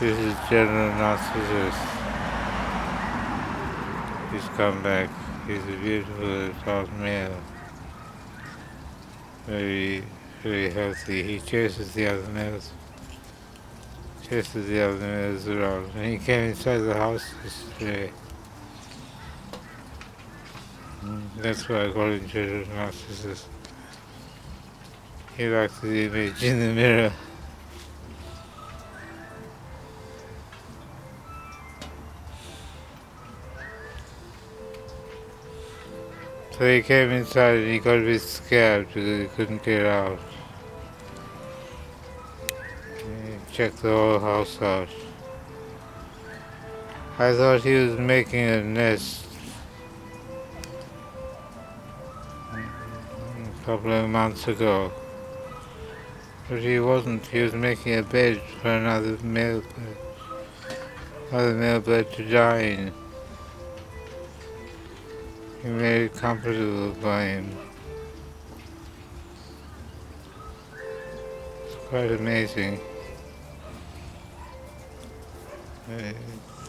This is General Narcissus. He's come back. He's a beautiful adult male. Very, very healthy. He chases the other males. Chases the other males around. And he came inside the house yesterday. That's why I call him General Narcissus. He likes the image in the mirror. So he came inside and he got a bit scared because he couldn't get out. He checked the whole house out. I thought he was making a nest a couple of months ago. But he wasn't. He was making a bed for another male bird to die in. He made it comfortable by him. It's quite amazing.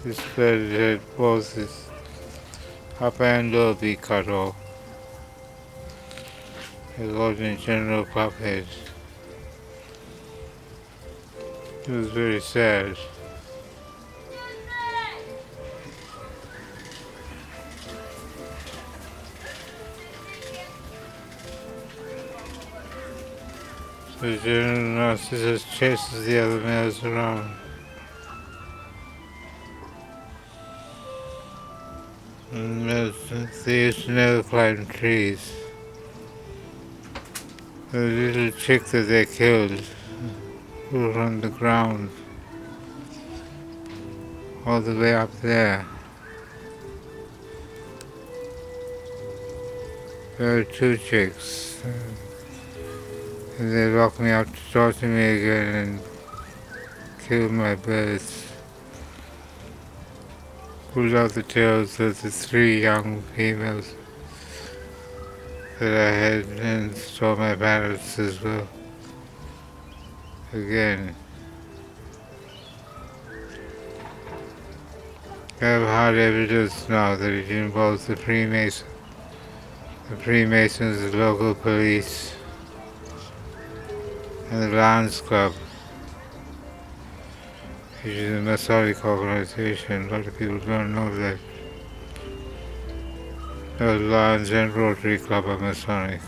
This bird had both his upper and lower beak cut off. It was in general puppet. It was very sad. So General Narcissus chases the other males around. And they used to never climb trees. The little chick that they killed was on the ground all the way up there. There were two chicks. And they locked me up to talk to me again and kill my birds. Pulled out the tails of the three young females that I had and stole my parrots as well. Again. I have hard evidence now that it involves the Freemasons, the local police, and the Lions Club, which is a Masonic organization. A lot of people don't know that. The Lions and Rotary Club are Masonic.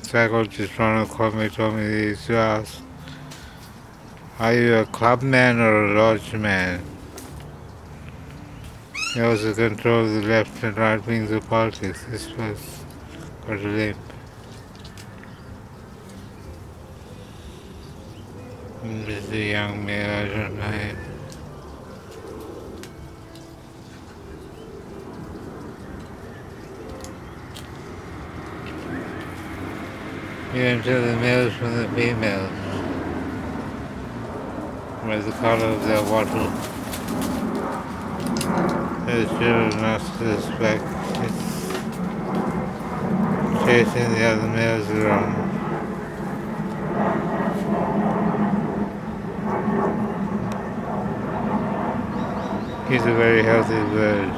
The psychologist Ronald Comey told me this to ask, are you a clubman or a lodge man? He also controls the left and right wings of politics. This was got a limp. This is a young male, I don't know him. You can tell the males from the females by the color of their wattle. There's General Narcissus back. It's chasing the other males around. He's a very healthy bird.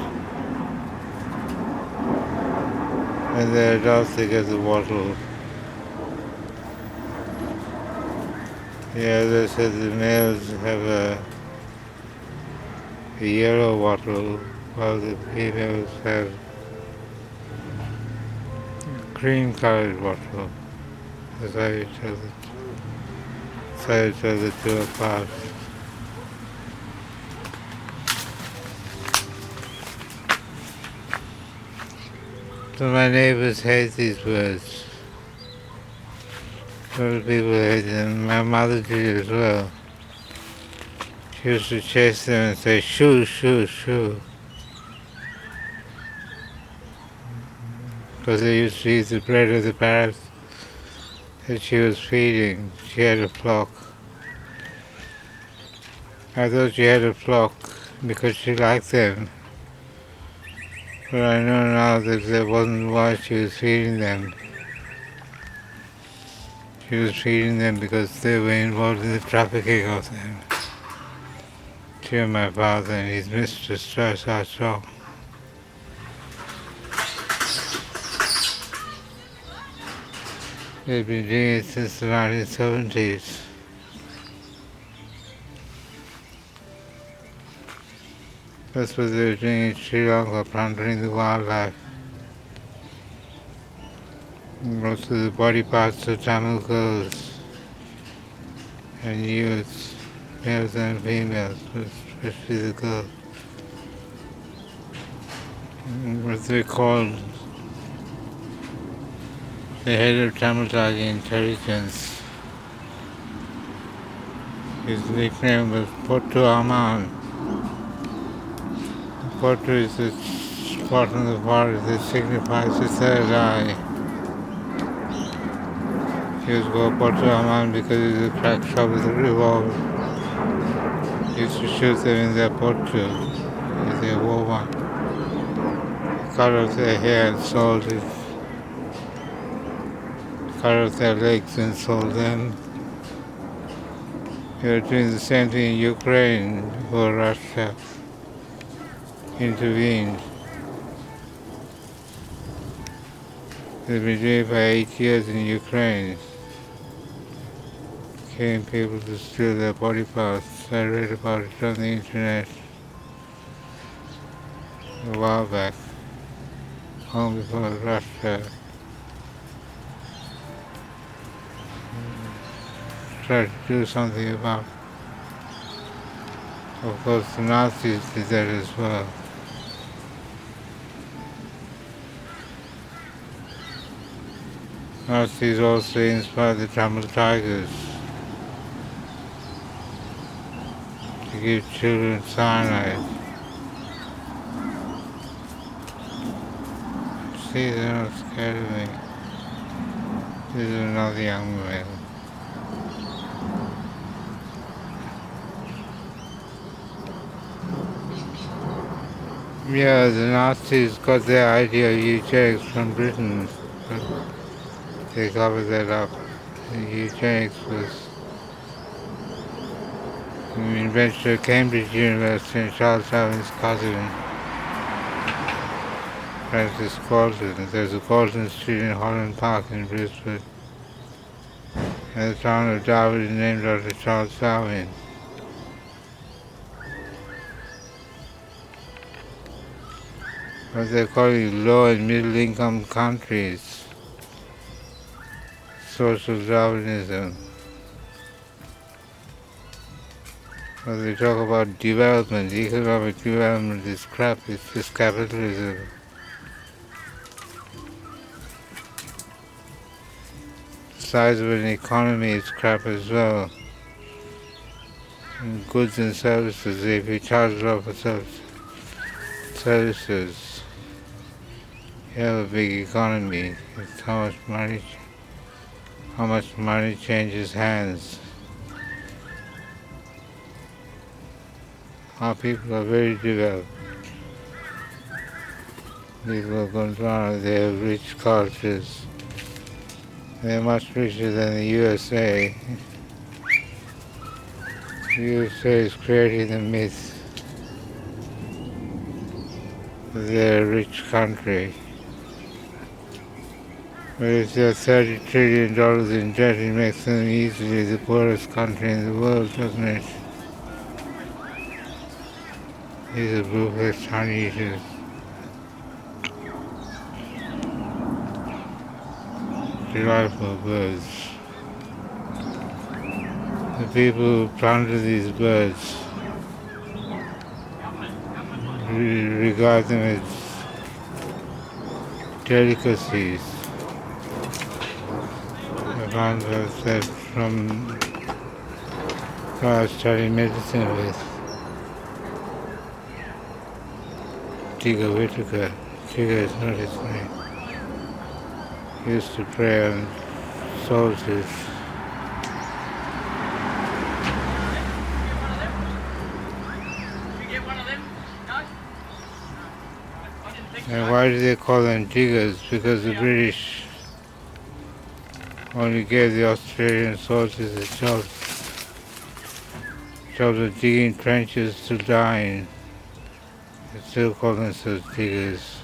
When they're adults, they get the wattle. Yeah, they said the males have a yellow wattle, while the females have cream colored wattle. That's how you tell the two apart. So my neighbors hate these birds. A lot of people hate them. My mother did as well. She used to chase them and say, shoo, shoo, shoo. Because they used to eat the bread of the parrots that she was feeding. She had a flock. I thought she had a flock because she liked them. But I know now that wasn't why she was feeding them. He was feeding them because they were involved in the trafficking of them. To my father and his mistress twice I saw. They've been doing it since the 1970s. That's what they were doing in Sri Lanka, plundering the wildlife. Most of the body parts of Tamil girls and youths, males and females, especially the girls. What they called the head of Tamil Tiger intelligence. His nickname was Pottu Aman. Pottu is the spot on the forest that signifies the third eye. He was called Pottu Aman because he was a crack shot with a revolver. He used to shoot them in their pottu, as they wore one. Cut off their hair and sold it. Cut off their legs and sold them. They were doing the same thing in Ukraine before Russia intervened. They've been doing it for 8 years in Ukraine, killing people to steal their body parts. I read about it on the internet a while back, long before Russia tried to do something about it. Of course, the Nazis did that as well. Nazis also inspired the Tamil Tigers to give children cyanide. See, they're not scared of me. This is another young man. Yeah, the Nazis got their idea of eugenics from Britain, but they covered that up. Eugenics was an invention of Cambridge University and Charles Darwin's cousin, Francis Galton. There's a Galton Street in Holland Park in Brisbane. And the town of Darwin is named after Charles Darwin. But they're calling low and middle income countries social Darwinism. When they talk about development, economic development is crap, it's just capitalism. The size of an economy is crap as well. And goods and services, if you charge a lot for services, you have a big economy. It's how much money changes hands. Our people are very developed. People of Gondwana, they have rich cultures. They're much richer than the USA. The USA is creating the myth that they're a rich country. But if they're $30 trillion in debt, it makes them easily the poorest country in the world, doesn't it? These are blue-faced honey eaters. Delightful birds. The people who planted these birds regard them as delicacies. I found that from I was studying medicine with Tigger Whitaker. Tigger is not his name. He used to pray on soldiers. And why do they call them diggers? Because the British only gave the Australian soldiers a job of digging trenches to die in. They still call themselves diggers.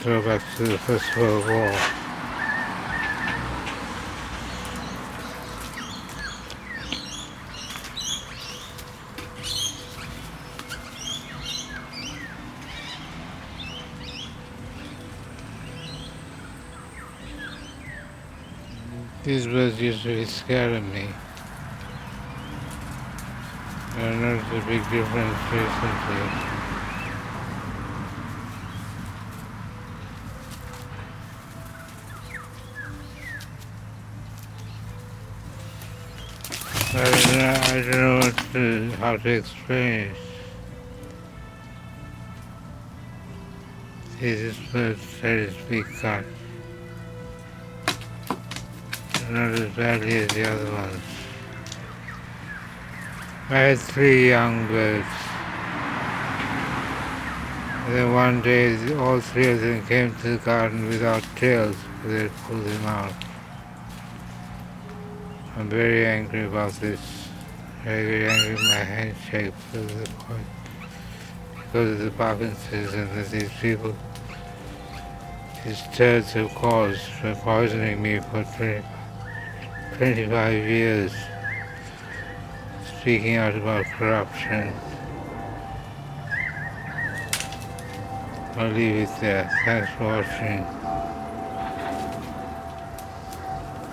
Go back to the First World War. These birds usually scare me. I noticed a big difference recently. I don't know how to explain it. See, this bird said its beak cut. Not as badly as the other ones. I had 3 young birds. And then one day all 3 of them came to the garden without tails, but they pulled them out. I'm very angry about this. Very angry with my handshake because of the Parkinson's and these people, these turds have caused for poisoning me for 25 years, speaking out about corruption. I'll leave it there. Thanks for watching.